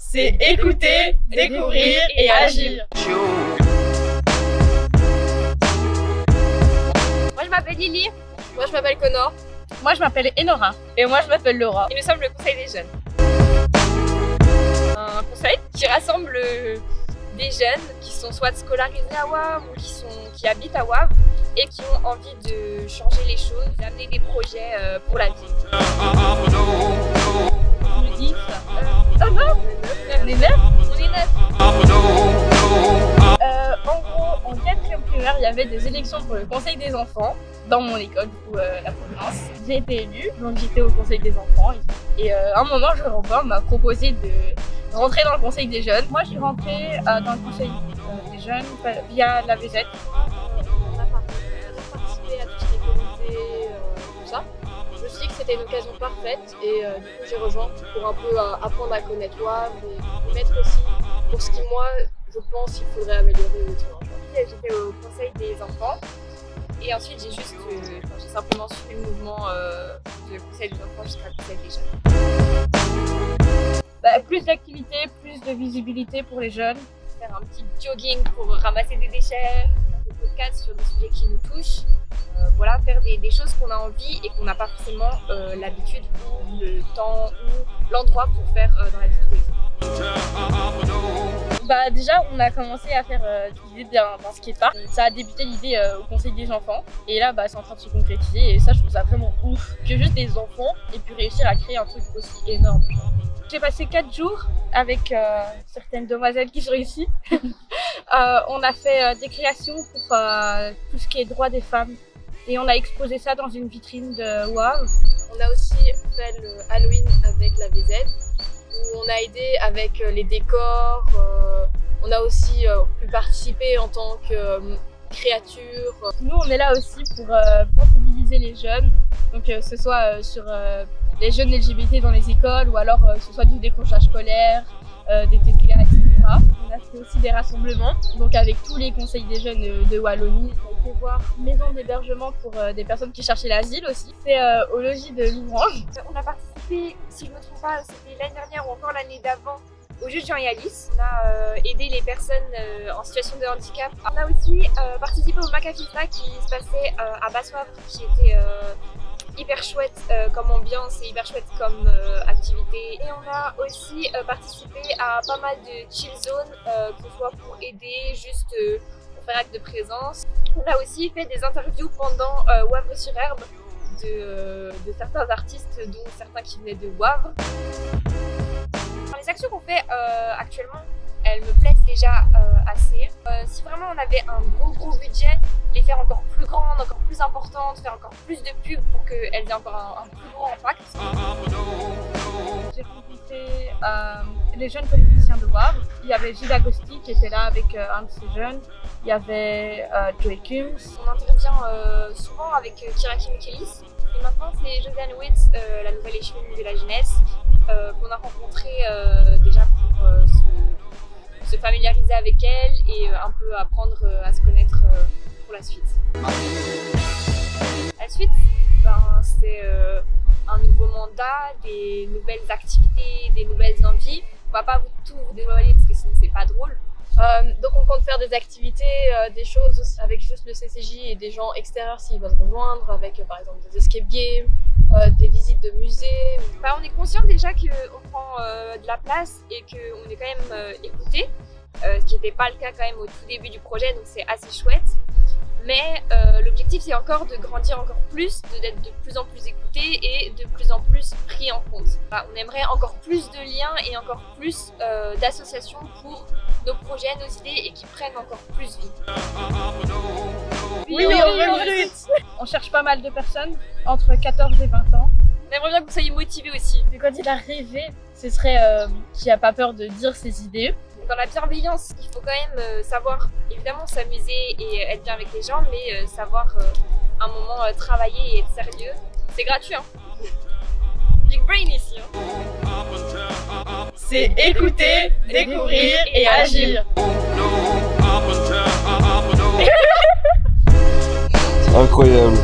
c'est écouter, découvrir et agir. Moi je m'appelle Lily. Moi je m'appelle Connor. Moi je m'appelle Enora. Et moi je m'appelle Laura. Et nous sommes le conseil des jeunes. Un conseil qui rassemble des jeunes qui sont soit scolarisés à Wavre ou qui habitent à Wavre et qui ont envie de changer les choses, d'amener des projets pour la ville. On est 10. On est 9. On est 9. En gros, en 4e primaire, il y avait des élections pour le conseil des enfants dans mon école, la province. J'ai été élue, donc j'étais au conseil des enfants. Et à un moment, Jean-Robin m'a proposé de rentrer dans le conseil des jeunes. Moi, je suis rentrée dans le conseil des jeunes via la VZ. On a participé à tout ce qui est comité, tout ça. Je me suis dit que c'était une occasion parfaite et du coup j'ai rejoint pour un peu apprendre à connaître Wavre et me mettre aussi pour ce qui moi je pense qu'il faudrait améliorer autrement. J'étais au conseil des enfants et ensuite j'ai simplement suivi le mouvement du conseil des enfants jusqu'à le conseil des jeunes. Plus d'activités, plus de visibilité pour les jeunes. Faire un petit jogging pour ramasser des déchets, faire des podcasts sur des sujets qui nous touchent. Voilà, faire des choses qu'on a envie et qu'on n'a pas forcément l'habitude ou le temps ou l'endroit pour faire dans la vie de tous les jours. Déjà, on a commencé à faire l'idée d'un skatepark. Ça a débuté l'idée au conseil des enfants et là, c'est en train de se concrétiser et ça, je trouve ça vraiment ouf que juste des enfants aient pu réussir à créer un truc aussi énorme. J'ai passé 4 jours avec certaines demoiselles qui sont ici. On a fait des créations pour tout ce qui est droit des femmes. Et on a exposé ça dans une vitrine de Wavre. On a aussi fait le Halloween avec la VZ, où on a aidé avec les décors. On a aussi pu participer en tant que créature. Nous, on est là aussi pour sensibiliser les jeunes, donc que ce soit sur les jeunes LGBT dans les écoles ou alors que ce soit du décrochage scolaire, des TPA, etc. On a fait aussi des rassemblements, donc avec tous les conseils des jeunes de Wallonie. On a été voir maison d'hébergement pour des personnes qui cherchaient l'asile aussi. C'est au logis de Louvrange. On a participé, si je ne me trompe pas, c'était l'année dernière ou encore l'année d'avant, au jeu de Jean et Alice. On a aidé les personnes en situation de handicap. On a aussi participé au Macafista qui se passait à Basse-Wavre, qui était hyper chouette comme ambiance et hyper chouette comme activité. Et on a aussi participé à pas mal de chill zones, que ce soit pour aider, juste pour faire acte de présence. On a aussi fait des interviews pendant Wavre-sur-Herbe de certains artistes, dont certains qui venaient de Wavre. Les actions qu'on fait actuellement, elles me plaisent déjà assez. Si vraiment on avait un gros budget, les faire encore plus grandes, encore plus importantes, faire encore plus de pubs pour qu'elles aient encore un plus gros impact. J'ai rencontré les jeunes politiciens de Wavre. Il y avait Gilles Agosti qui était là avec un de ces jeunes. Il y avait Joey Coombs. On intervient souvent avec Kiraki Michelis. Et maintenant c'est Josiane Witz, la nouvelle échevine de la jeunesse, qu'on a rencontré déjà pour se familiariser avec elle et un peu apprendre à se connaître pour la suite. La suite, c'est un nouveau mandat, des nouvelles activités, des nouvelles envies. On va pas tout vous dévoiler parce que sinon c'est pas drôle. Donc on compte faire des activités, des choses aussi avec juste le CCJ et des gens extérieurs s'ils veulent rejoindre, avec par exemple des escape games, des visites de musées. On est conscient déjà qu'on prend de la place et qu'on est quand même écouté, ce qui n'était pas le cas quand même au tout début du projet, donc c'est assez chouette. Mais l'objectif c'est encore de grandir encore plus, d'être de plus en plus écouté et de plus en plus pris en compte. On aimerait encore plus de liens et encore plus d'associations pour nos projets, nos idées et qui prennent encore plus vie. Oui, on recrute. On cherche pas mal de personnes entre 14 et 20 ans. On aimerait bien que vous soyez motivés aussi. Mais quand il a rêvé, ce serait qui a pas peur de dire ses idées. Dans la bienveillance, il faut quand même savoir évidemment s'amuser et être bien avec les gens, mais savoir un moment travailler et être sérieux. C'est gratuit, hein. Big brain ici. Hein. C'est écouter, découvrir et agir. Incroyable.